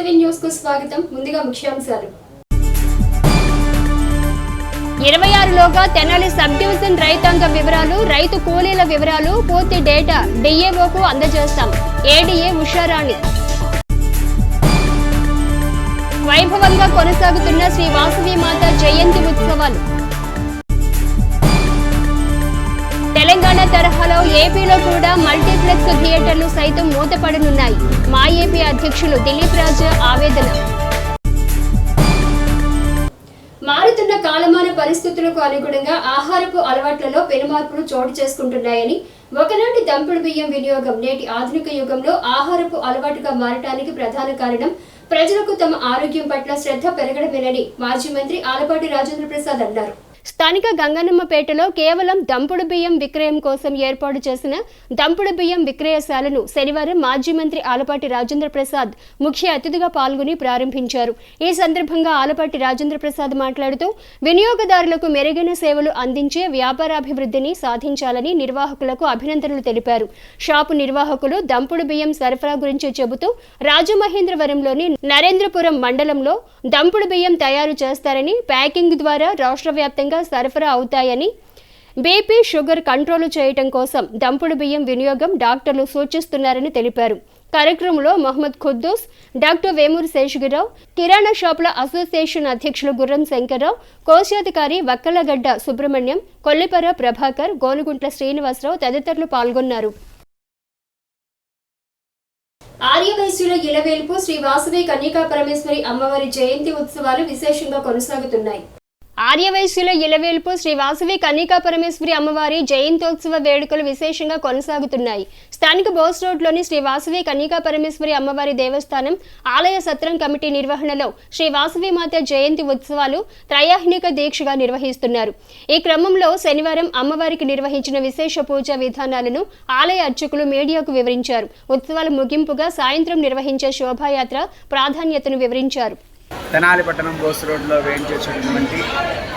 TV news కు స్వాగతం. ముందుగా ముఖ్యాంశాలు. 26లోగా తెనాలి సబ్ డివిజన్ రైతాంగ వివరాలు, రైతు కూలీల వివరాలు, పూర్తి డేటా డిఏఓకు అందజేస్తాం. ఏడీఏ ఉషారాణి. వైభవంగా కొనసాగుతున్న శ్రీ వాసవి మాత జయంతి ఉత్సవాలు. తెలంగాణ తరహాలో ఏపీలో కూడా మల్టీప్లెక్స్ థియేటర్లు సైతం మూతపడనున్నాయి. మా ఏపీ అధ్యక్షులు దిలీప్ రాజు ఆవేదన. మారుతున్న కాలమాన పరిస్థితులకు అనుగుణంగా ఆహారపు అలవాట్లలో పెనుమార్పులు చోటు చేసుకుంటున్నాయని, ఒకనాటి దంపుడు బియ్యం వినియోగం నేటి ఆధునిక యుగంలో ఆహారపు అలవాటుగా మారటానికి ప్రధాన కారణం ప్రజలకు తమ ఆరోగ్యం పట్ల శ్రద్ధ పెరగడమేనని మాజీ మంత్రి ఆలపాటి రాజేంద్ర ప్రసాద్ అన్నారు. స్థానిక గంగన్నమ్మపేటలో కేవలం దంపుడు బియ్యం విక్రయం కోసం ఏర్పాటు చేసిన దంపుడు బియ్యం విక్రయశాలను శనివారం మాజీ మంత్రి ఆలపాటి రాజేంద్ర ప్రసాద్ ముఖ్య అతిథిగా పాల్గొని ప్రారంభించారు. ఈ సందర్భంగా ఆలపాటి రాజేంద్ర ప్రసాద్ మాట్లాడుతూ వినియోగదారులకు మెరుగైన సేవలు అందించే వ్యాపారాభివృద్ధిని సాధించాలని నిర్వాహకులకు అభినందనలు తెలిపారు. షాపు నిర్వాహకులు దంపుడు బియ్యం సరఫరా గురించి చెబుతూ రాజమహేంద్రవరంలోని నరేంద్రపురం మండలంలో దంపుడు బియ్యం తయారు చేస్తారని, ప్యాకింగ్ ద్వారా రాష్ట్ర వ్యాప్తంగా సరఫరా అవుతాయని, బీపీ షుగర్ కంట్రోల్ చేయటం కోసం దంపుడు బియ్యం వినియోగం డాక్టర్లు సూచిస్తున్నారని తెలిపారు. కార్యక్రమంలో మహమ్మద్ ఖుద్దూస్, డాక్టర్ వేమూరి శేషగిరావు, కిరాణా షాపుల అసోసియేషన్ అధ్యక్షులు గుర్రం శంకర్రావు, కోశాధికారి వక్కలగడ్డ సుబ్రహ్మణ్యం, కొల్లిపర ప్రభాకర్, గోనుగుంట్ల శ్రీనివాసరావు తదితరులు పాల్గొన్నారు. ఆర్యవైశ్యుల ఇలవేల్పు శ్రీ వాసవి కన్యకా పరమేశ్వరి అమ్మవారి జయంతి ఉత్సవాలు విశేషంగా కొనసాగుతున్నాయి. ఆర్యవైశ్యుల ఇలవేల్పు శ్రీ వాసవి కన్యకా పరమేశ్వరి అమ్మవారి జయంతోత్సవ వేడుకలు విశేషంగా కొనసాగుతున్నాయి. స్థానిక బోస్ రోడ్లోని శ్రీ వాసవి కన్యకా పరమేశ్వరి అమ్మవారి దేవస్థానం ఆలయ సత్రం కమిటీ నిర్వహణలో శ్రీ వాసవి మాత జయంతి ఉత్సవాలు త్రయాహ్నిక దీక్షగా నిర్వహిస్తున్నారు. ఈ క్రమంలో శనివారం అమ్మవారికి నిర్వహించిన విశేష పూజా విధానాలను ఆలయ అర్చకులు మీడియాకు వివరించారు. ఉత్సవాల ముగింపుగా సాయంత్రం నిర్వహించే శోభాయాత్ర ప్రాధాన్యతను వివరించారు. తెనాలి పట్టణం బోస్ రోడ్లో వేయించేసినటువంటి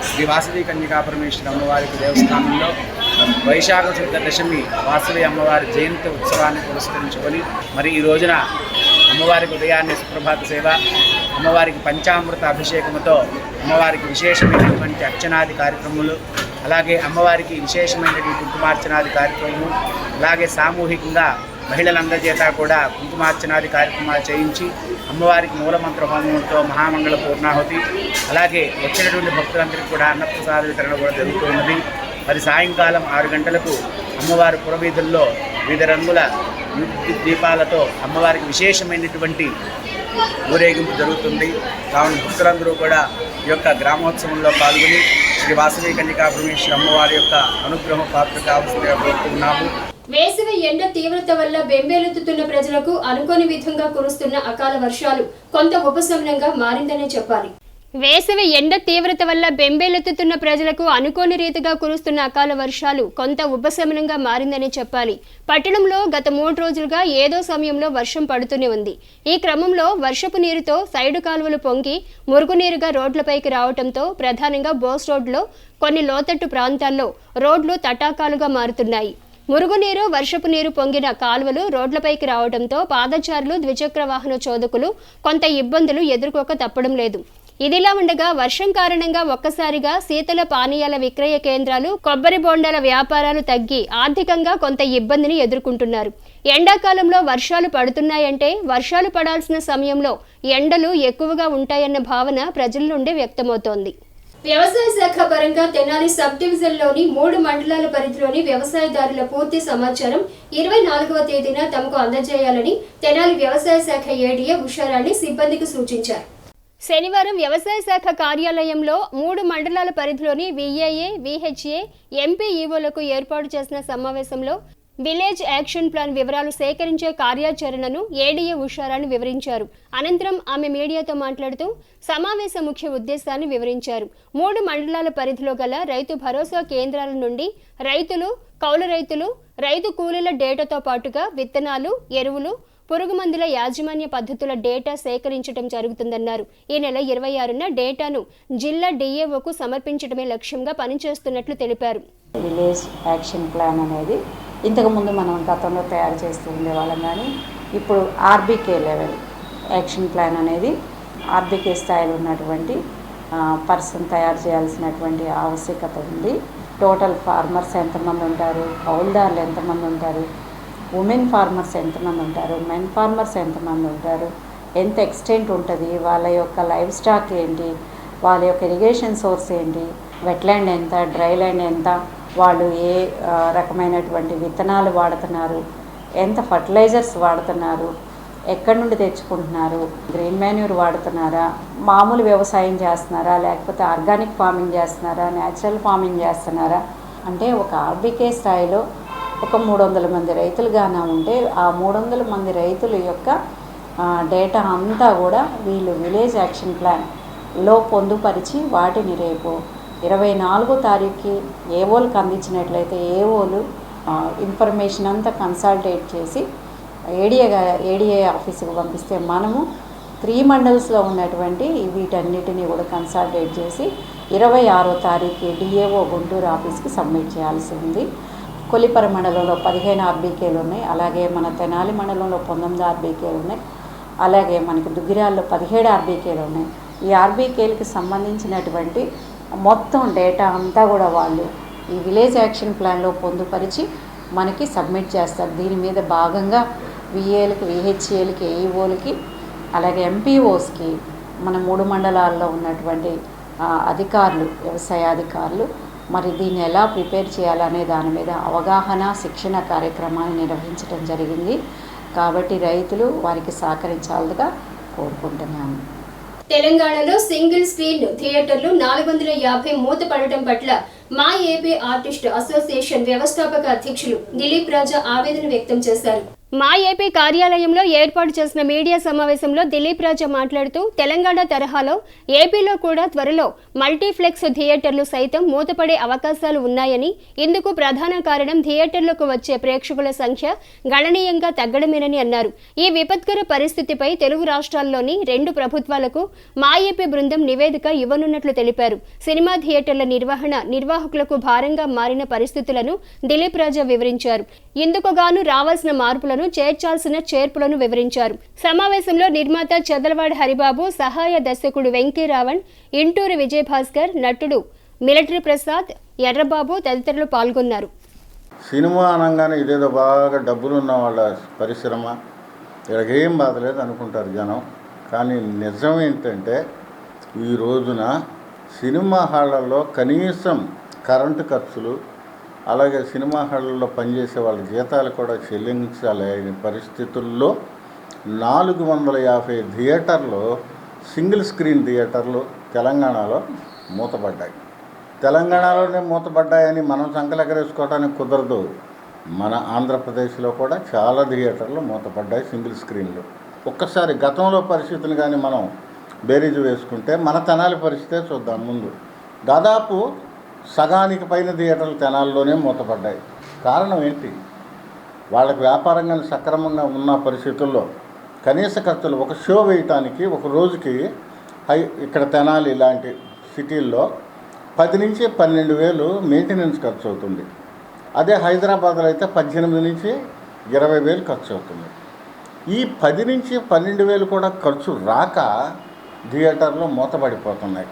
శ్రీ వాసవి కన్యకా పరమేశ్వరి అమ్మవారికి దేవస్థానంలో వైశాఖ శుద్ధ దశమి వాసవి అమ్మవారి జయంతి ఉత్సవాన్ని పురస్కరించుకొని మరి ఈ రోజున అమ్మవారికి ఉదయాన్నే సుప్రభాత సేవ, అమ్మవారికి పంచామృత అభిషేకముతో అమ్మవారికి విశేషమైనటువంటి అర్చనాది కార్యక్రమాలు, అలాగే అమ్మవారికి విశేషమైనటువంటి కుంకుమార్చనాది కార్యక్రమము, అలాగే సామూహికంగా మహిళలందరి చేత కూడా కుంకుమార్చనాది కార్యక్రమాలు చేయించి అమ్మవారికి మూలమంత్ర హోమంతో మహామంగళ పూర్ణాహుతి, అలాగే వచ్చినటువంటి భక్తులందరికీ కూడా అన్నప్రసాద వితరణ కూడా జరుగుతున్నది. మరి సాయంకాలం 6 గంటలకు అమ్మవారి పురవీధుల్లో వివిధ రంగుల దీపాలతో అమ్మవారికి విశేషమైనటువంటి ఊరేగింపు జరుగుతుంది. కావున భక్తులందరూ కూడా ఈ యొక్క గ్రామోత్సవంలో పాల్గొని శ్రీ వాసవి కన్యకా పరమేశ్వరి అమ్మవారి యొక్క అనుగ్రహం పాత్ర కావాల్సిందిగా కోరుతున్నాము. వేసవి ఎండ తీవ్రత వల్ల బెంబేలెత్తుతున్న ప్రజలకు అనుకోని విధంగా కురుస్తున్న అకాల వర్షాలు కొంత ఉపశమనంగా మారిందనే చెప్పాలి. వేసవి ఎండ తీవ్రత వల్ల బెంబేలెత్తుతున్న ప్రజలకు అనుకోని రీతిగా కురుస్తున్న అకాల వర్షాలు కొంత ఉపశమనంగా మారిందని చెప్పాలి. పట్టణంలో గత 3 రోజులుగా ఏదో సమయంలో వర్షం పడుతూనే ఉంది. ఈ క్రమంలో వర్షపు నీరుతో సైడు కాలువలు పొంగి మురుగునీరుగా రోడ్లపైకి రావడంతో ప్రధానంగా బోస్ రోడ్లో కొన్ని లోతట్టు ప్రాంతాల్లో రోడ్లు తటాకాలుగా మారుతున్నాయి. మురుగునీరు, వర్షపు నీరు పొంగిన కాలువలు రోడ్లపైకి రావడంతో పాదచారులు, ద్విచక్ర వాహన చోదకులు కొంత ఇబ్బందులు ఎదుర్కోక తప్పడం లేదు. ఇదిలా ఉండగా వర్షం కారణంగా ఒక్కసారిగా శీతల పానీయాల విక్రయ కేంద్రాలు, కొబ్బరి బొండాల వ్యాపారాలు తగ్గి ఆర్థికంగా కొంత ఇబ్బందిని ఎదుర్కొంటున్నారు. ఎండాకాలంలో వర్షాలు పడుతున్నాయంటే వర్షాలు పడాల్సిన సమయంలో ఎండలు ఎక్కువగా ఉంటాయన్న భావన ప్రజల నుండి వ్యక్తమవుతోంది. వ్యవసాయ శాఖ పరంగా తెనాలి సబ్ డివిజన్లోని 3 మండలాల పరిధిలోని వ్యవసాయదారుల పూర్తి సమాచారం 24వ తేదీన తమకు అందజేయాలని తెనాలి వ్యవసాయ శాఖ ఏడీఏ ఉషారాణి సిబ్బందికి సూచించారు. శనివారం వ్యవసాయ శాఖ కార్యాలయంలో 3 మండలాల పరిధిలోని విఏఏ, విహెచ్ఏ, ఎంపీఈఓలకు ఏర్పాటు చేసిన సమావేశంలో విలేజ్ యాక్షన్ ప్లాన్ వివరాలు సేకరించే కార్యాచరణను ఏడీఏ ఉషారాణి వివరించారు. అనంతరం ఆమె మీడియాతో మాట్లాడుతూ సమావేశ ముఖ్య ఉద్దేశాన్ని వివరించారు. 3 మండలాల పరిధిలో గల రైతు భరోసా కేంద్రాల నుండి రైతులు, కౌలు రైతులు, రైతు కూలీల డేటాతో పాటుగా విత్తనాలు, ఎరువులు, పురుగు మందుల యాజమాన్య పద్ధతుల డేటా సేకరించడం జరుగుతుందన్నారు. ఈ నెల 26న డేటాను జిల్లా డిఏఓకు సమర్పించడమే లక్ష్యంగా పనిచేస్తున్నట్లు తెలిపారు. విలేజ్ యాక్షన్ ప్లాన్ అనేది ఇంతకుముందు మనం గతంలో తయారు చేస్తూ ఉండేవాళ్ళం, కానీ ఇప్పుడు ఆర్బీకే లెవెల్ యాక్షన్ ప్లాన్ అనేది ఆర్బీకే స్థాయిలో ఉన్నటువంటి పర్సన్ తయారు చేయాల్సినటువంటి ఆవశ్యకత ఉంది. టోటల్ ఫార్మర్స్ ఎంతమంది ఉంటారు, కౌలుదారులు ఎంతమంది ఉంటారు, ఉమెన్ ఫార్మర్స్ ఎంతమంది ఉంటారు, మెన్ ఫార్మర్స్ ఎంతమంది ఉంటారు, ఎంత ఎక్స్టెంట్ ఉంటుంది, వాళ్ళ యొక్క లైవ్ స్టాక్ ఏంటి, వాళ్ళ యొక్క ఇరిగేషన్ సోర్స్ ఏంటి, వెట్లాండ్ ఎంత, డ్రై ల్యాండ్ ఎంత, వాళ్ళు ఏ రకమైనటువంటి విత్తనాలు వాడుతున్నారు, ఎంత ఫర్టిలైజర్స్ వాడుతున్నారు, ఎక్కడి నుండి తెచ్చుకుంటున్నారు, గ్రీన్ మాన్యూర్ వాడుతున్నారా, మామూలు వ్యవసాయం చేస్తున్నారా, లేకపోతే ఆర్గానిక్ ఫార్మింగ్ చేస్తున్నారా, న్యాచురల్ ఫార్మింగ్ చేస్తున్నారా, అంటే ఒక ఆర్బీకే స్థాయిలో ఒక 300 మంది రైతులుగానే ఉంటే ఆ 300 మంది రైతుల యొక్క డేటా అంతా కూడా వీళ్ళు విలేజ్ యాక్షన్ ప్లాన్లో పొందుపరిచి వాటిని రేపు 24వ తారీఖుకి ఏఓలకు అందించినట్లయితే ఏఓలు ఇన్ఫర్మేషన్ అంతా కన్సల్టేట్ చేసి ఏడిఏ ఆఫీసుకు పంపిస్తే మనము 3 మండల్స్లో ఉన్నటువంటి వీటన్నిటిని కూడా కన్సల్టేట్ చేసి 26వ తారీఖు డిఏఓ గుంటూరు ఆఫీస్కి సబ్మిట్ చేయాల్సి ఉంది. కొల్లిపర మండలంలో 15 ఆర్బీకేలు ఉన్నాయి, అలాగే మన తెనాలి మండలంలో 19 ఆర్బీకేలు ఉన్నాయి, అలాగే మనకి దుగ్గిరాల్లో 17 ఆర్బీకేలు ఉన్నాయి. ఈ ఆర్బీకేలకి సంబంధించినటువంటి మొత్తం డేటా అంతా కూడా వాళ్ళు ఈ విలేజ్ యాక్షన్ ప్లాన్లో పొందుపరిచి మనకి సబ్మిట్ చేస్తారు. దీని మీద భాగంగా విఏలకి, విహెచ్ఏలకి, ఏఈఓలకి, అలాగే ఎంపీఓస్కి మన 3 మండలాల్లో ఉన్నటువంటి అధికారులు, వ్యవసాయ అధికారులు మరి దీన్ని ఎలా ప్రిపేర్ చేయాలనే దాని మీద అవగాహన శిక్షణ కార్యక్రమాన్ని నిర్వహించడం జరిగింది. కాబట్టి రైతులు వారికి సహకరించాలిగా కోరుకుంటున్నాను. తెలంగాణలో సింగిల్ స్క్రీన్ థియేటర్లు 450 మూతపడటం పట్ల మా ఏపీ ఆర్టిస్ట్ అసోసియేషన్ వ్యవస్థాపక అధ్యక్షులు దిలీప్ రాజా ఆవేదన వ్యక్తం చేశారు. మా ఏపీ కార్యాలయంలో ఏర్పాటు చేసిన మీడియా సమావేశంలో దిలీప్ రాజా మాట్లాడుతూ తెలంగాణ తరహాలో ఏపీలో కూడా త్వరలో మల్టీప్లెక్స్ థియేటర్లు సైతం మూతపడే అవకాశాలు ఉన్నాయని, ఇందుకు ప్రధాన కారణం థియేటర్లకు వచ్చే ప్రేక్షకుల సంఖ్య గణనీయంగా తగ్గడమేనని అన్నారు. ఈ విపత్కర పరిస్థితిపై తెలుగు రాష్ట్రాల్లోని 2 ప్రభుత్వాలకు మా ఏపీ బృందం నివేదిక ఇవ్వనున్నట్లు తెలిపారు. సినిమా థియేటర్ల నిర్వాహకులకు భారంగా మారిన పరిస్థితులను దిలీప్ రాజా వివరించారు. ఇందుకు గాను రావాల్సిన మార్పులను చేర్చాల్సిన చేర్పులను వివరించారు. సమావేశంలో నిర్మాత చదలవాడ హరిబాబు, సహాయ దర్శకుడు వెంకీరావణ్, ఇంటూరి విజయభాస్కర్, నటుడు మిలిటరీ ప్రసాద్, ఎర్రబాబు తదితరులు పాల్గొన్నారు. సినిమా అనగానే ఇదేదో బాగా డబ్బులున్న వాళ్ళ పరిశ్రమ, వీళ్ళకి ఏం బాధ లేదు అనుకుంటారు జనం. కానీ నిజం ఏంటంటే ఈ రోజున సినిమా హాళ్ళల్లో కనీసం కరెంటు ఖర్చులు, అలాగే సినిమా హాళ్ళల్లో పనిచేసే వాళ్ళ జీతాలు కూడా చెల్లించాలని పరిస్థితుల్లో 450 థియేటర్లు, సింగిల్ స్క్రీన్ థియేటర్లు తెలంగాణలో మూతపడ్డాయి. తెలంగాణలోనే మూతపడ్డాయని మనం సంకలెగరేసుకోవడానికి కుదరదు. మన ఆంధ్రప్రదేశ్లో కూడా చాలా థియేటర్లు మూతపడ్డాయి సింగిల్ స్క్రీన్లు. ఒక్కసారి గతంలో పరిస్థితులు కానీ మనం బేరీజు వేసుకుంటే మన తెనాలి పరిస్థితే చూద్దాం. ముందు దాదాపు సగానికి పైన థియేటర్లు తెనాలిలోనే మూతపడ్డాయి. కారణం ఏంటి? వాళ్ళకి వ్యాపారంగా సక్రమంగా ఉన్న పరిస్థితుల్లో కనీస ఖర్చులు ఒక షో వేయటానికి ఒక రోజుకి ఇక్కడ తెనాలి ఇలాంటి సిటీల్లో 10 నుంచి 12,000 మెయింటెనెన్స్ ఖర్చు అవుతుంది. అదే హైదరాబాద్లో అయితే 18 నుంచి 20,000 ఖర్చు అవుతుంది. ఈ 10 నుంచి 12,000 కూడా ఖర్చు రాక థియేటర్లు మూతపడిపోతున్నాయి.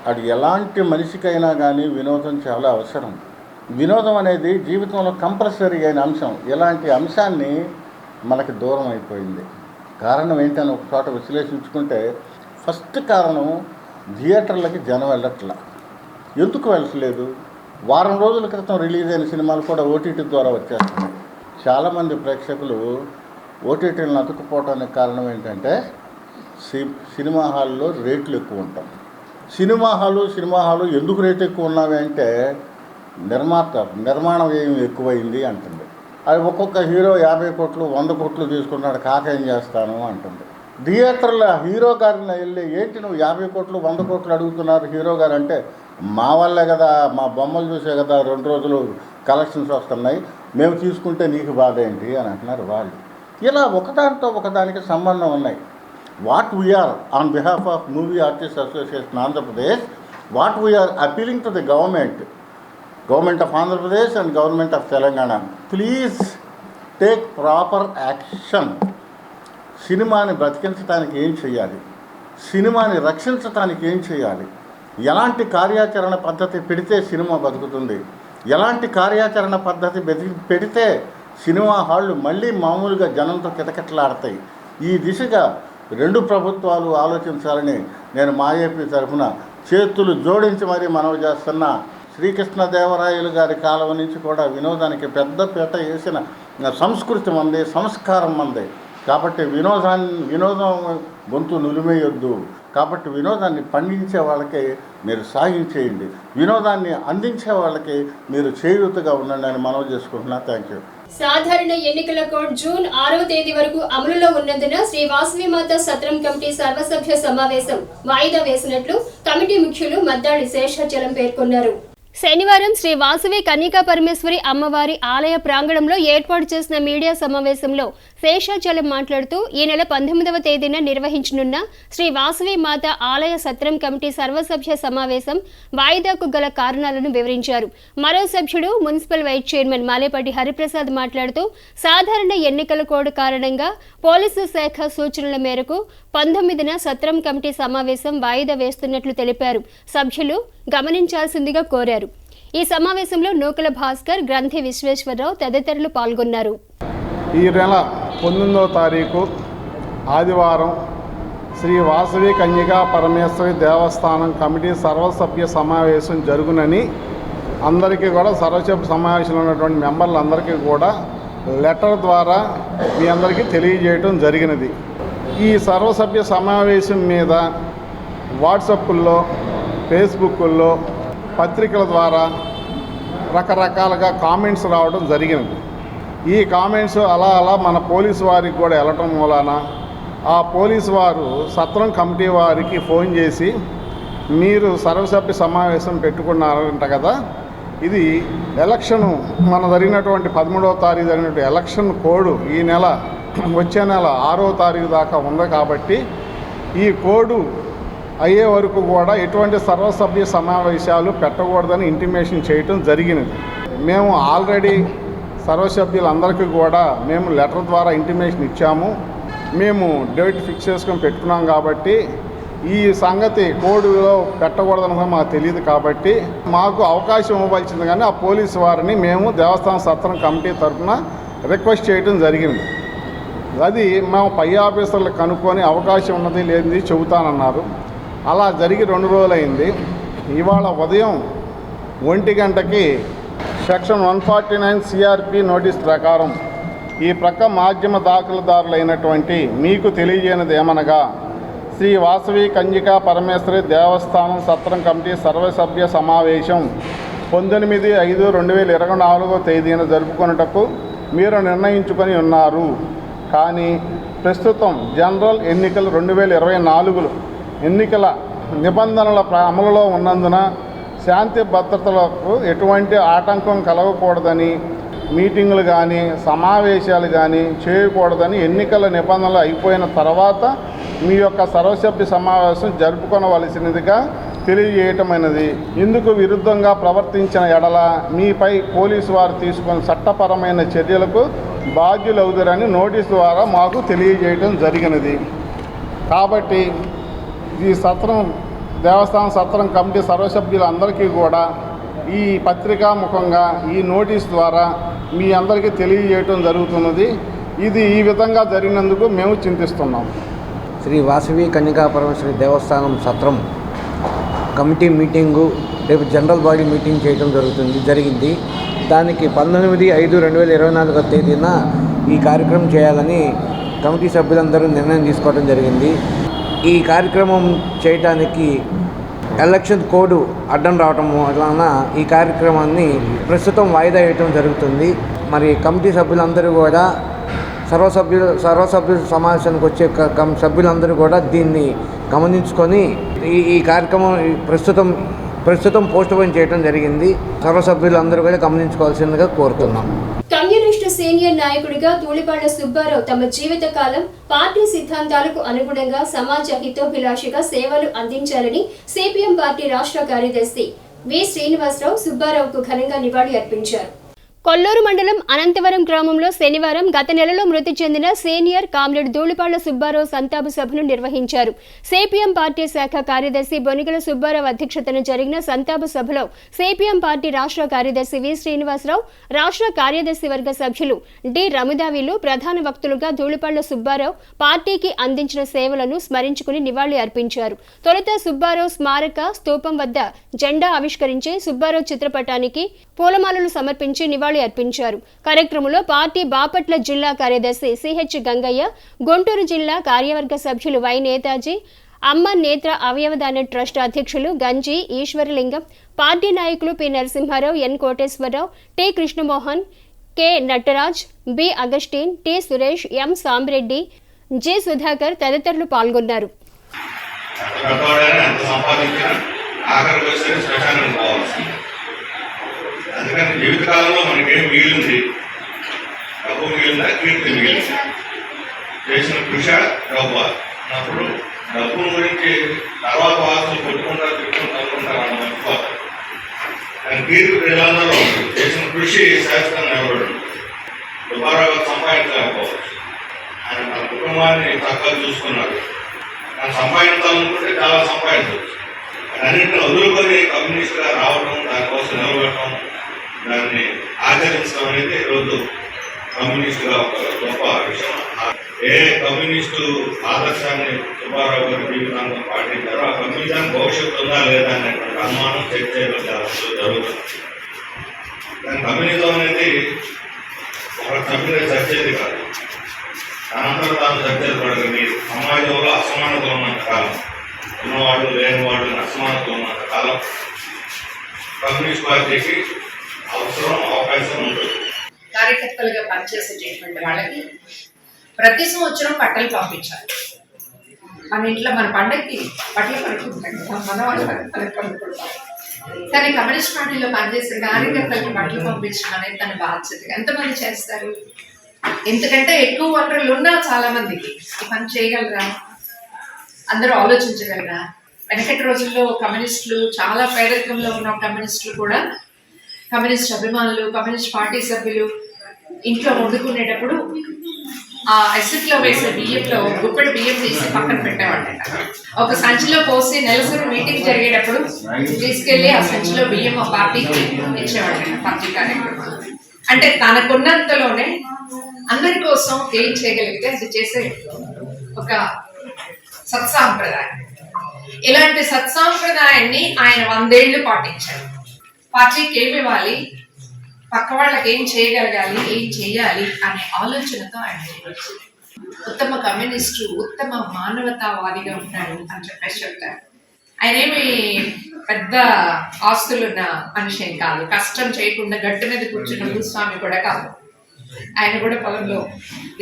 అది ఎలాంటి మనిషికైనా కానీ వినోదం చాలా అవసరం. వినోదం అనేది జీవితంలో కంపల్సరీ అయిన అంశం. ఇలాంటి అంశాన్ని మనకి దూరం అయిపోయింది. కారణం ఏంటని ఒక చోట విశ్లేషించుకుంటే ఫస్ట్ కారణం థియేటర్లకి జనం వెళ్ళట్లా. ఎందుకు వెళ్ళట్లేదు? వారం రోజుల క్రితం రిలీజ్ అయిన సినిమాలు కూడా ఓటీటీ ద్వారా వచ్చేస్తున్నాయి. చాలామంది ప్రేక్షకులు ఓటీటీలను అతుక్కుపోవడానికి కారణం ఏంటంటే సినిమా హాల్లో రేట్లు ఎక్కువ ఉంటాం. సినిమా హాలు ఎందుకు రేటు ఎక్కువ ఉన్నవి అంటే నిర్మాణ వ్యయం ఎక్కువైంది అంటుంది. అది ఒక్కొక్క హీరో 50 కోట్లు 100 కోట్లు తీసుకున్నాడు, కాక ఏం చేస్తాను అంటుంది. థియేటర్లో హీరో గారిని వెళ్ళి ఏంటి నువ్వు 50 కోట్లు 100 కోట్లు అడుగుతున్నారు హీరో గారు అంటే, మా వల్లే కదా, మా బొమ్మలు చూసే కదా 2 రోజులు కలెక్షన్స్ వస్తున్నాయి, మేము తీసుకుంటే నీకు బాధ ఏంటి అని అంటున్నారు వాళ్ళు. ఇలా ఒకదానితో ఒకదానికి సంబంధం ఉన్నాయి. What we are on behalf of Movie Artists Association Andhra Pradesh, what we are appealing to the government of Andhra Pradesh and government of Telangana, please take proper action. సినిమాని బ్రతికించడానికి ఏం చేయాలి, సినిమాని రక్షించడానికి ఏం చేయాలి, ఎలాంటి కార్యాచరణ పద్ధతి పెడితే సినిమా బతుకుతుంది, ఎలాంటి కార్యాచరణ పద్ధతి పెడితే సినిమా హాళ్ళు మళ్ళీ మామూలుగా జనంతో కిటకిటలాడతాయి. ఈ దిశగా రెండు ప్రభుత్వాలు ఆలోచించాలని నేను మా ఏపీ తరఫున చేతులు జోడించి మరీ మనవి చేస్తున్నా. శ్రీకృష్ణదేవరాయలు గారి కాలం నుంచి కూడా వినోదానికి పెద్ద పీట వేసిన సంస్కృతి మంది, సంస్కారం మంది. కాబట్టి వినోదం గొంతు నులిమేయొద్దు. కాబట్టి వినోదాన్ని పండించే వాళ్ళకి మీరు సాగించేయండి, వినోదాన్ని అందించే వాళ్ళకి మీరు చేయూతగా ఉండండి అని మనవి చేసుకుంటున్నా. Thank you. సాధారణ ఎన్నికల కోడ్ జూన్ 6వ తేదీ వరకు అమలులో ఉన్నందున శ్రీ వాసవి మాత సత్రం కమిటీ సర్వసభ్య సమావేశం వాయిదా వేసినట్లు కమిటీ ముఖ్యులు మద్దాళి శేషాచలం పేర్కొన్నారు. శనివారం శ్రీ వాసవి కన్యకా పరమేశ్వరి అమ్మవారి ఆలయ ప్రాంగణంలో ఏర్పాటు చేసిన మీడియా సమావేశంలో శేషాచలం మాట్లాడుతూ ఈ నెల 19వ తేదీన నిర్వహించనున్న శ్రీ వాసవి మాత ఆలయ సత్రం కమిటీ సర్వసభ్య సమావేశం వాయిదాకు గల కారణాలను వివరించారు. మరో సభ్యుడు municipal vice chairman Malepati Hariprasad మాట్లాడుతూ సాధారణ ఎన్నికల కోడ్ కారణంగా పోలీసు శాఖ సూచనల మేరకు 19న సత్రం కమిటీ సమావేశం వాయిదా వేస్తున్నట్లు తెలిపారు. సభ్యులు గమనించాల్సిందిగా కోరారు. ఈ సమావేశంలో నూకల భాస్కర్, గ్రంథి విశ్వేశ్వరరావు తదితరులు పాల్గొన్నారు. ఈ నెల 19వ తారీఖు ఆదివారం శ్రీ వాసవి కన్యకా పరమేశ్వరి దేవస్థానం కమిటీ సర్వసభ్య సమావేశం జరుగునని అందరికీ కూడా సర్వసభ్య సమావేశంలో ఉన్నటువంటి మెంబర్లందరికీ కూడా లెటర్ ద్వారా మీ అందరికీ తెలియజేయటం జరిగినది. ఈ సర్వసభ్య సమావేశం మీద వాట్సాప్ల్లో, ఫేస్బుక్ల్లో, పత్రికల ద్వారా రకరకాలుగా కామెంట్స్ రావడం జరిగినది. ఈ కామెంట్స్ అలా మన పోలీసు వారికి కూడా వెళ్ళటం మూలాన ఆ పోలీసు వారు సత్రం కమిటీ వారికి ఫోన్ చేసి మీరు సర్వసభ్య సమావేశం పెట్టుకున్నారంట కదా, ఇది ఎలక్షను మన జరిగినటువంటి 13వ తారీఖు జరిగినటువంటి ఎలక్షన్ కోడ్ ఈ నెల వచ్చే నెల 6వ తారీఖు దాకా ఉంది కాబట్టి ఈ కోడు అయ్యే వరకు కూడా ఎటువంటి సర్వసభ్య సమావేశాలు పెట్టకూడదని ఇంటిమేషన్ చేయటం జరిగినది. మేము ఆల్రెడీ సర్వసభ్యులందరికీ కూడా మేము లెటర్ ద్వారా ఇంటిమేషన్ ఇచ్చాము. మేము డేట్ ఫిక్స్ చేసుకొని పెట్టుకున్నాం కాబట్టి ఈ సంగతి కోడ్లో పెట్టకూడదని మాకు తెలియదు కాబట్టి మాకు అవకాశం ఇవ్వవలసింది. కానీ ఆ పోలీసు వారిని మేము దేవస్థానం సత్రం కమిటీ తరఫున రిక్వెస్ట్ చేయడం జరిగింది. అది మేము పై ఆఫీసర్లకు కనుక్కొని అవకాశం ఉన్నది లేనిది చెబుతానన్నారు. అలా జరిగి 2 రోజులైంది. ఇవాళ ఉదయం 1 గంటకి సెక్షన్ 149 సిఆర్పి నోటీస్ ప్రకారం ఈ ప్రక్క మాధ్యమ దాఖలుదారులైనటువంటి మీకు తెలియజేయనిది ఏమనగా శ్రీ వాసవి కన్యకా పరమేశ్వరి దేవస్థానం సత్రం కమిటీ సర్వసభ్య సమావేశం 19/5/2024 తేదీన జరుపుకొనుటకు మీరు నిర్ణయించుకొని ఉన్నారు. కానీ ప్రస్తుతం జనరల్ ఎన్నికలు 2024 ఎన్నికల నిబంధనల అమలులో ఉన్నందున శాంతి భద్రతలకు ఎటువంటి ఆటంకం కలగకూడదని మీటింగులు కానీ సమావేశాలు కానీ చేయకూడదని ఎన్నికల నిబంధనలు అయిపోయిన తర్వాత మీ యొక్క సర్వసభ్య సమావేశం జరుపుకొనవలసినదిగా తెలియజేయటమైనది. ఇందుకు విరుద్ధంగా ప్రవర్తించిన ఎడల మీపై పోలీసు వారు తీసుకున్న చట్టపరమైన చర్యలకు బాధ్యులవుతారని నోటీసు ద్వారా మాకు తెలియజేయటం జరిగినది. కాబట్టి ఈ దేవస్థానం సత్రం కమిటీ సర్వసభ్యులందరికీ కూడా ఈ పత్రికా ముఖంగా ఈ నోటీస్ ద్వారా మీ అందరికీ తెలియజేయటం జరుగుతున్నది. ఇది ఈ విధంగా జరిగినందుకు మేము చింతిస్తున్నాం. శ్రీ వాసవి కన్యకా పరమేశ్వరి దేవస్థానం సత్రం కమిటీ మీటింగు రేపు జనరల్ బాడీ మీటింగ్ చేయడం జరిగింది. దానికి 19/5/2024 తేదీన ఈ కార్యక్రమం చేయాలని కమిటీ సభ్యులందరూ నిర్ణయం తీసుకోవడం జరిగింది. ఈ కార్యక్రమం చేయడానికి ఎలక్షన్ కోడ్ అడ్డం రావటం వలన ఈ కార్యక్రమాన్ని ప్రస్తుతం వాయిదా వేయటం జరుగుతుంది. మరి కమిటీ సభ్యులందరూ కూడా సర్వసభ్యుల సమావేశానికి వచ్చే సభ్యులందరూ కూడా దీన్ని గమనించుకొని ఈ కార్యక్రమం ప్రస్తుతం పోస్ట్ పోన్ చేయడం జరిగింది. సర్వసభ్యులందరూ కూడా గమనించుకోవాల్సిందిగా కోరుతున్నాం. కమ్యూనిస్టు సీనియర్ నాయకుడిగా ధూళిపాళ్ల సుబ్బారావు తమ జీవిత కాలం పార్టీ సిద్ధాంతాలకు అనుగుణంగా సమాజ హితోభిలాషిగా సేవలు అందించాలని సిపిఎం పార్టీ రాష్ట్ర కార్యదర్శి వి శ్రీనివాసరావు సుబ్బారావుకు ఘనంగా నివాళి అర్పించారు. కొల్లూరు మండలం అనంతవరం గ్రామంలో శనివారం గత నెలలో మృతి చెందిన సీనియర్ కామ్రేడ్ ధూళిపాళ్ల సుబ్బారావు సంతాప సభను నిర్వహించారు. సిపిఎం పార్టీ శాఖ కార్యదర్శి బొనిగల సుబ్బారావు అధ్యక్షతన జరిగిన సంతాప సభలో సిపిఎం పార్టీ రాష్ట్ర కార్యదర్శి వి శ్రీనివాసరావు, రాష్ట్ర కార్యదర్శి వర్గ సభ్యులు డి రమదావిలు ప్రధాన వక్తులుగా ధూళిపాళ్ల సుబ్బారావు పార్టీకి అందించిన సేవలను స్మరించుకుని నివాళి అర్పించారు. తొలుత సుబ్బారావు స్మారక స్తూపం వద్ద జెండా ఆవిష్కరించి సుబ్బారావు చిత్రపటానికి పూలమాలలు సమర్పించి నివాళి అర్పించారు. కార్యక్రమంలో పార్టీ బాపట్ల జిల్లా కార్యదర్శి సిహెచ్ గంగయ్య, గుంటూరు జిల్లా కార్యవర్గ సభ్యులు వై నేతాజీ, అమ్మ నేత్ర అవయవదాన ట్రస్ట్ అధ్యక్షులు గంజి ఈశ్వరలింగం, పార్టీ నాయకులు P Narasimharao, N Koteswararao, T Krishnamohan, K Nataraj, B Augustine, T Suresh, M Sambareddy, J Sudhakar తదితరులు పాల్గొన్నారు. అందుకని జీవితకాలంలో మనకేం మిగిలింది, డబ్బు మిగిలిందా, కీర్తి మిగిలింది, చేసిన కృష డబ్బు అన్నప్పుడు డబ్బు గురించి తర్వాత వాసులు కొట్టుకుంటారు, తిట్టుకుంటారు అని మర్చిపోతారు. కానీ కీర్తి ప్రజలందరూ చేసిన కృషి శాశ్వతంగా ఎవరు సుబ్బారావు సంపాదించలేకపోవచ్చు. ఆయన తన కుటుంబాన్ని చక్కగా చూసుకున్నారు. ఆయన సంపాదించాలనుకుంటే చాలా సంపాదించవచ్చు. అన్నింటిని వదులుకొని కమ్యూనిస్ట్గా రావడం, దానికోసం నిలబడటం, దాన్ని ఆచరించడం అనేది ఈరోజు కమ్యూనిస్టుగా ఒక గొప్ప విషయం. ఏ కమ్యూనిస్టు ఆదర్శాన్ని సుబ్బారావు గారి జీవితాంతం పాటించారో ఆ కమ్యూనిజానికి భవిష్యత్తు ఉందా లేదా అనేటువంటి అనుమానం చర్చ జరుగుతుంది. కానీ కమ్యూనిజం అనేది ఒక సభ్యులే చర్చేది కాదు, తనంతరం తాను చర్చలు పడగలి. సమాజంలో అసమానతలు ఉన్నంత కాలం, ఉన్నవాళ్ళు లేనివాళ్ళు అసమానతలు ఉన్నంత కాలం కమ్యూనిస్ట్ పార్టీకి అవసరం, అవకాశం ఉంటుంది. కార్యకర్తలుగా పనిచేసేటటువంటి వాళ్ళకి ప్రతి సంవత్సరం బట్టలు పంపించాలి. మన ఇంట్లో మన పండగకి బట్టలు పడుకుంటాం, మన వాళ్ళు పడుకుంటాం. కానీ కమ్యూనిస్ట్ పార్టీలో పనిచేసే కార్యకర్తలకి బట్టలు పంపించడం అనేది తన బాధ్యత. ఎంతమంది చేస్తారు? ఎందుకంటే ఎక్కువ వనరులు ఉన్నా చాలా మందికి ఈ పని చేయగలరా, అందరూ ఆలోచించగలరా? వెనకటి రోజుల్లో కమ్యూనిస్టులు, చాలా పేదరికంలో ఉన్న కమ్యూనిస్టులు కూడా, కమ్యూనిస్ట్ అభిమానులు, కమ్యూనిస్ట్ పార్టీ సభ్యులు ఇంట్లో వండుకునేటప్పుడు ఆ ఎసిడ్లో వేసే బియ్యంలో గుప్పెడు బియ్యం తీసి పక్కన పెట్టేవాళ్ళట. ఒక సంచిలో పోసి నెలసరి మీటింగ్ జరిగేటప్పుడు తీసుకెళ్లి ఆ సంచిలో బియ్యం ఆ పార్టీకి ఇచ్చేవాళ్ళట, పార్టీ కార్యక్రమం. అంటే తనకున్నంతలోనే అందరి కోసం ఏం చేయగలిగితే అది చేసే ఒక సత్సాంప్రదాయం. ఇలాంటి సత్సాంప్రదాయాన్ని ఆయన 100 ఏళ్లు పాటించారు. పార్టీకి ఏమి ఇవ్వాలి, పక్క వాళ్ళకి ఏం చేయగలగాలి, ఏం చేయాలి అనే ఆలోచనతో ఆయన ఉత్తమ కమ్యూనిస్టు, ఉత్తమ మానవతావాదిగా ఉంటాడు అని చెప్పేసి చెప్తారు. ఆయన ఏమి పెద్ద ఆస్తులున్న మనిషి ఏం కాదు, కష్టం చేయకుండా గట్టి మీద కూర్చున్న భూస్వామి కూడా కాదు. ఆయన కూడా పొలంలో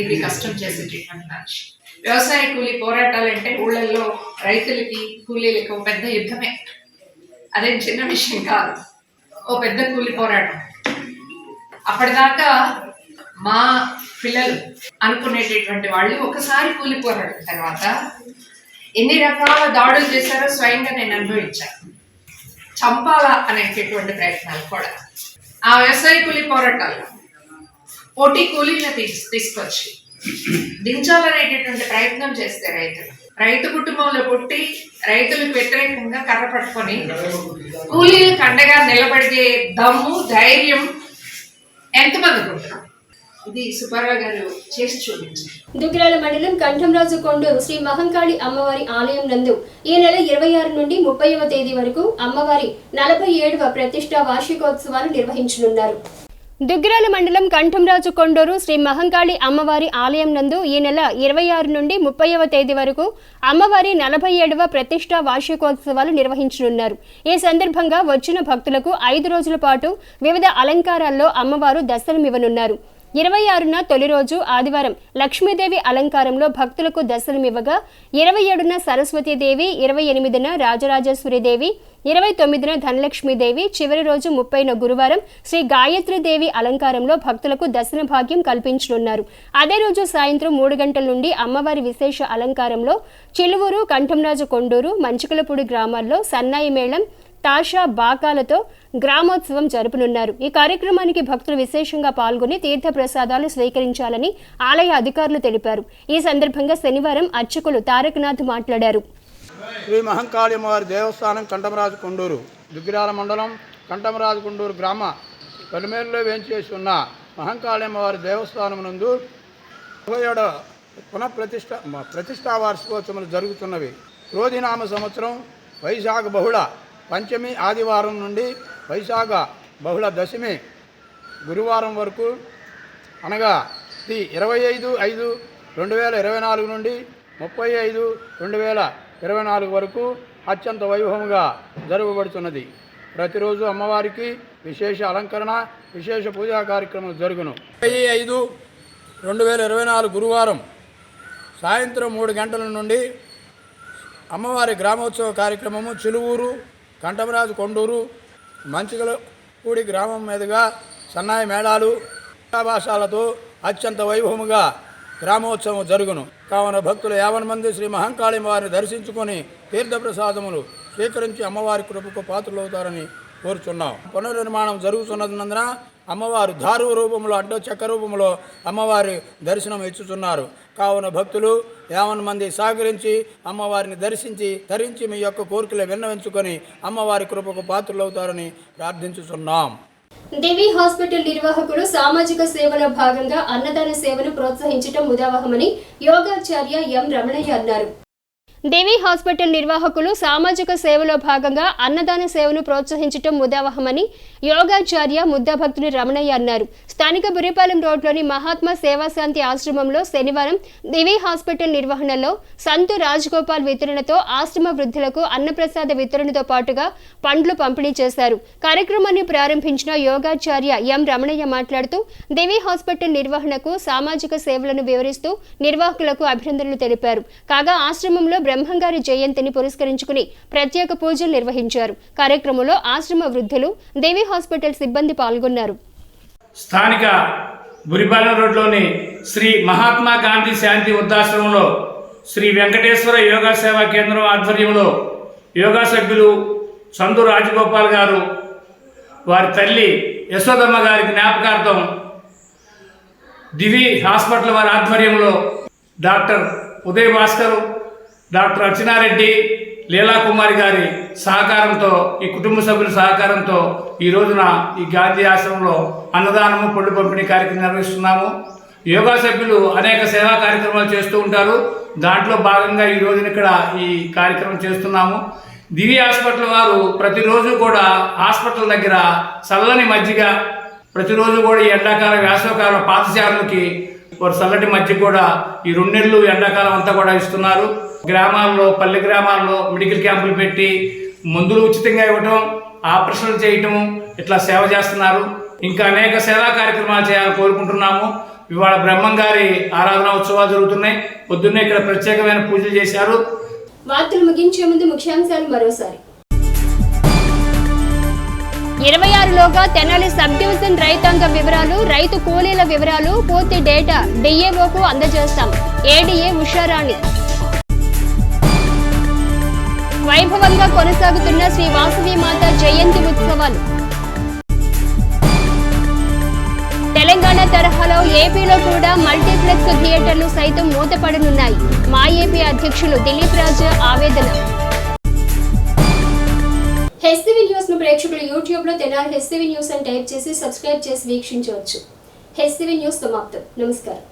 ఇది కష్టం చేసేటటువంటి మనిషి. వ్యవసాయ కూలీ పోరాటాలంటే ఊళ్ళల్లో రైతులకి కూలీలకు పెద్ద యుద్ధమే, అదేం చిన్న విషయం కాదు. ఓ పెద్ద కూలి పోరాటం. అప్పటిదాకా మా పిల్లలు అనుకునేటటువంటి వాళ్ళు ఒకసారి కూలి పోరాటం తర్వాత ఎన్ని రకాల దాడులు చేశారో స్వయంగా నేను అనుభవించాను. చంపాలా అనేటటువంటి ప్రయత్నాలు కూడా ఆ వ్యవసాయ కూలి పోరాటాల్లో పోటీ కూలీలను తీసుకొచ్చి దించాలనేటటువంటి ప్రయత్నం చేస్తే రైతు కుటుంబంలో పుట్టి రైతులకు వ్యతిరేకంగా కర్ర పట్టుకొని కూలీలకు అండగా నిలబడితే దమ్ము, ధైర్యం ఎంతమందికి ఉంటుంది? ఇది సుబ్బారావు గారు చేసి చూపించారు. దుగ్గిరాల మండలం కంఠంరాజు కొండూరు శ్రీ మహంకాళి అమ్మవారి ఆలయం నందు ఈ నెల 26 నుండి 30వ తేదీ వరకు అమ్మవారి 47వ ప్రతిష్టా వార్షికోత్సవాలు నిర్వహించనున్నారు. దుగ్గిరాల మండలం కంఠంరాజు కొండూరు శ్రీ మహంకాళి అమ్మవారి ఆలయం నందు ఈ నెల 26 నుండి 30వ తేదీ వరకు అమ్మవారి 47వ ప్రతిష్టా వార్షికోత్సవాలు నిర్వహించనున్నారు. ఈ సందర్భంగా వచ్చిన భక్తులకు 5 రోజుల పాటు వివిధ అలంకారాల్లో అమ్మవారు దర్శనమివ్వనున్నారు. 26న తొలి రోజు ఆదివారం లక్ష్మీదేవి అలంకారంలో భక్తులకు దర్శనమివ్వగా, 27న సరస్వతీదేవి, 28న రాజరాజేశ్వరిదేవి, 29న ధనలక్ష్మీదేవి, చివరి రోజు 30న గురువారం శ్రీ గాయత్రీదేవి అలంకారంలో భక్తులకు దర్శన భాగ్యం కల్పించనున్నారు. అదే రోజు సాయంత్రం 3 గంటల నుండి అమ్మవారి విశేష అలంకారంలో చిలువూరు, కంఠంరాజు కొండూరు, మంచికలపూడి గ్రామాల్లో సన్నాయి మేళం, తాషా బాకాలతో గ్రామోత్సవం జరుపనున్నారు. ఈ కార్యక్రమానికి భక్తులు విశేషంగా పాల్గొని తీర్థ ప్రసాదాలు స్వీకరించాలని ఆలయ అధికారులు తెలిపారు. ఈ సందర్భంగా శనివారం అర్చకులు తారకనాథ్ మాట్లాడారు. శ్రీ మహంకాళి అమ్మవారి దేవస్థానం కంఠమరాజు కొండూరు, దుగ్గిరాల మండలం కంఠమరాజు కొండూరు గ్రామ పలిమేరులో వేంచేసి ఉన్న మహంకాళి అమ్మవారి దేవస్థానం నందు 27వ ప్రతిష్టా వార్షికోత్సవాలు జరుగుతున్నవి. క్రోధినామ సంవత్సరం వైశాఖ బహుళ పంచమి ఆదివారం నుండి వైశాఖ బహుళ దశమి గురువారం వరకు, అనగా 25/5/2024 నుండి 30/5/2024 వరకు అత్యంత వైభవంగా జరగబడుతున్నది. ప్రతిరోజు అమ్మవారికి విశేష అలంకరణ, విశేష పూజా కార్యక్రమాలు జరుగును. 25/5/2024 గురువారం సాయంత్రం 3 గంటల నుండి అమ్మవారి గ్రామోత్సవ కార్యక్రమము చిలువూరు, కంఠమరాజు కొండూరు, మంచిగలపూడి గ్రామం మీదుగా సన్నాయి మేళాలు, భాషాలతో అత్యంత వైభవముగా గ్రామోత్సవం జరుగును. కావున భక్తులు 50 మంది శ్రీ మహంకాళి వారిని దర్శించుకొని తీర్థప్రసాదములు స్వీకరించి అమ్మవారి కృపకు పాత్రలవుతారని కోరుచున్నాం. పునర్నిర్మాణం జరుగుతున్నందున అమ్మవారు దారు రూపంలో అంటే చెక్క రూపంలో అమ్మవారి దర్శనం ఇచ్చుతున్నారు. కావున భక్తులు 50 మంది సహకరించి అమ్మవారిని దర్శించి ధరించి మీ యొక్క కోరికలు విన్నవించుకొని అమ్మవారి కృపకు పాత్రలవుతారని ప్రార్థించుతున్నాం. దివి హాస్పిటల్ నిర్వాహకులు సామాజిక సేవలో భాగంగా అన్నదాన సేవను ప్రోత్సహించడం ఉదాహరణమని యోగాచార్య ఎం రమణయ్య అన్నారు. దేవి హాస్పిటల్ నిర్వాహకులు సామాజిక సేవలో భాగంగా అన్నదాన సేవను ప్రోత్సహించడం ముదావహమని యోగాచార్య ముద్దభక్తుని రమణయ్య అన్నారు. స్థానిక బురిపాలెం రోడ్లోని మహాత్మా సేవాశాంతి ఆశ్రమంలో శనివారం దేవి హాస్పిటల్ నిర్వహణలో సంతు రాజగోపాల్ వితరణతో ఆశ్రమ వృద్ధులకు అన్నప్రసాద వితరణతో పాటుగా పండ్లు పంపిణీ చేశారు. కార్యక్రమాన్ని ప్రారంభించిన యోగాచార్య ఎం రమణయ్య మాట్లాడుతూ దేవి హాస్పిటల్ నిర్వహణకు సామాజిక సేవలను వివరిస్తూ నిర్వాహకులకు అభినందనలు తెలిపారు. కాగా ఆశ్రమంలో బ్రహ్మంగారి జయంతిని పురస్కరించుకుని ప్రత్యేక పూజలు నిర్వహించారు. కార్యక్రమంలో ఆశ్రమ వృద్ధులు, దేవి హాస్పిటల్ సిబ్బంది పాల్గొన్నారు. స్థానిక బురిపాలెం రోడ్లోని శ్రీ మహాత్మా గాంధీ శాంతి వృద్ధాశ్రమంలో శ్రీ వెంకటేశ్వర యోగా సేవా కేంద్రం ఆధ్వర్యంలో యోగా సభ్యులు సందు రాజగోపాల్ గారు వారి తల్లి యశోదమ్మ గారి జ్ఞాపకార్థం దివి హాస్పిటల్ వారి ఆధ్వర్యంలో డాక్టర్ ఉదయ్ భాస్కర్, డాక్టర్ అర్చనారెడ్డి, లీలాకుమారి గారి సహకారంతో, ఈ కుటుంబ సభ్యుల సహకారంతో ఈ రోజున ఈ గాంధీ ఆశ్రమంలో అన్నదానము, పళ్ళు పంపిణీ కార్యక్రమం నిర్వహిస్తున్నాము. యోగా సభ్యులు అనేక సేవా కార్యక్రమాలు చేస్తూ ఉంటారు. దాంట్లో భాగంగా ఈ రోజున ఇక్కడ ఈ కార్యక్రమం చేస్తున్నాము. దివి హాస్పిటల్ వారు ప్రతిరోజు కూడా హాస్పిటల్ దగ్గర చల్లని మజ్జిగ, ప్రతిరోజు కూడా ఈ ఎండాకాలం వేసవకాలం పాఠశాలలకి వారు చల్లటి మధ్య కూడా ఈ 2 నెలలు ఎండాకాలం అంతా కూడా ఇస్తున్నారు. గ్రామాల్లో, పల్లె గ్రామాల్లో మెడికల్ క్యాంపులు పెట్టి మందులు ఉచితంగా ఇవ్వటం, ఆపరేషన్లు చేయటం, ఇట్లా సేవ చేస్తున్నారు. ఇంకా అనేక సేవా కార్యక్రమాలు చేయాలని కోరుకుంటున్నాము. ఇవాళ బ్రహ్మంగారి ఆరాధన ఉత్సవాలు జరుగుతున్నాయి. పొద్దున్నే ఇక్కడ ప్రత్యేకమైన పూజలు చేశారు. వార్తలు ముగించే ముందు ముఖ్యాంశాలు మరోసారి. 26లోగా తెనాలి సబ్ డివిజన్ రైతాంగ వివరాలు, రైతు కూలీల వివరాలు, పూర్తి డేటా డిఏఓకు అందజేస్తాం. ఏడీఏ ఉషారాణి. వైభవంగా కొనసాగుతున్న శ్రీ వాసవి మాత జయంతి ఉత్సవాలు. తెలంగాణ తరహాలో ఏపీలో కూడా మల్టీప్లెక్స్ థియేటర్లు సైతం మూతపడనున్నాయి. మా ఏపీ అధ్యక్షులు దిలీప్ రాజు ఆవేదన. హెచ్సివి న్యూస్ ను ప్రేక్షకులు యూట్యూబ్ లో తెనాలి హెచ్సివి న్యూస్ అని టైప్ చేసి సబ్స్క్రైబ్ చేసి వీక్షించవచ్చు. హెచ్సివి న్యూస్ సమాప్తం. నమస్కారం.